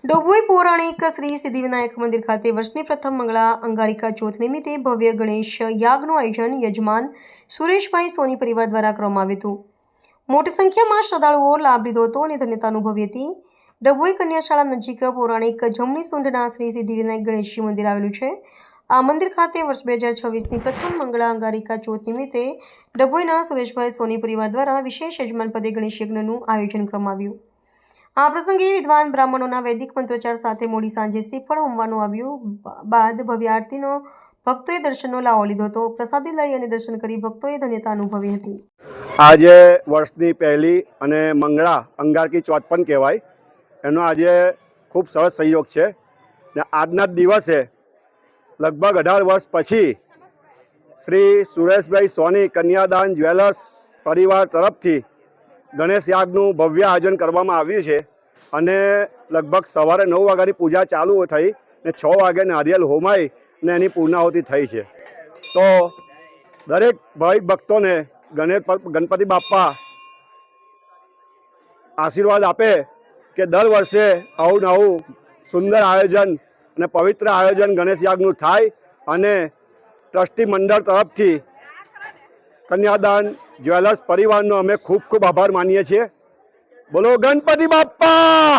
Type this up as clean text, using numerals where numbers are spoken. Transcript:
ડભોઈ પૌરાણિક શ્રી સિદ્ધિવિનાયક મંદિર ખાતે વર્ષની પ્રથમ મંગળા અંગારિકા ચોથ નિમિત્તે ભવ્ય ગણેશ યાગનું આયોજન યજમાન સુરેશભાઈ સોની પરિવાર દ્વારા કરવામાં આવ્યું હતું। મોટી સંખ્યામાં શ્રદ્ધાળુઓ લાભ લીધો હતો અને ધન્યતા અનુભવી હતી। ડભોઈ કન્યાશાળા નજીક પૌરાણિક જમણી સુંઢના શ્રી સિદ્ધિવિનાયક ગણેશજી મંદિર આવેલું છે। આ મંદિર ખાતે વર્ષ 2026ની પ્રથમ મંગળા અંગારિકા ચોથ નિમિત્તે ડભોઈના સુરેશભાઈ સોની પરિવાર દ્વારા વિશેષ યજમાન પદે ગણેશ યજ્ઞનું આયોજન કરવામાં આવ્યું। આ પ્રસંગે વિદ્વાન બ્રાહ્મણોના વૈદિક મંત્રોચ્ચાર સાથે મોડી સાંજે શ્રીફળ હોમવાનું આવ્યું બાદ ભવ્ય આરતીનો ભક્તોએ દર્શનનો લાવો લીધો હતો। પ્રસાદી લઈ અને દર્શન કરી ભક્તોએ ધન્યતા અનુભવી હતી। આજે વર્ષની પહેલી અને મંગળા અંગારકી ચોથ પણ કહેવાય એનો આજે ખૂબ સરસ સંયોગ છે ને આજના જ દિવસે લગભગ 18 વર્ષ પછી શ્રી સુરેશભાઈ સોની કન્યાદાન જ્વેલર્સ પરિવાર તરફથી ગણેશ યાગનું ભવ્ય આયોજન કરવામાં આવ્યું છે અને લગભગ સવારે 9 વાગ્યાની પૂજા ચાલુ થઈ ને 6 વાગે નારિયેલ હોમાઈ ને એની પૂર્ણાહુતિ થઈ છે। તો દરેક ભાઈ ભક્તોને ગણપતિ બાપ્પા આશીર્વાદ આપે કે દર વર્ષે આવું નવું સુંદર આયોજન અને પવિત્ર આયોજન ગણેશ યાગનું થાય અને ટ્રસ્ટી મંડળ તરફથી કન્યાદાન જ્વેલર્સ પરિવારનો અમે ખૂબ ખૂબ આભાર માનીએ છીએ। બોલો ગણપતિ બાપ્પા।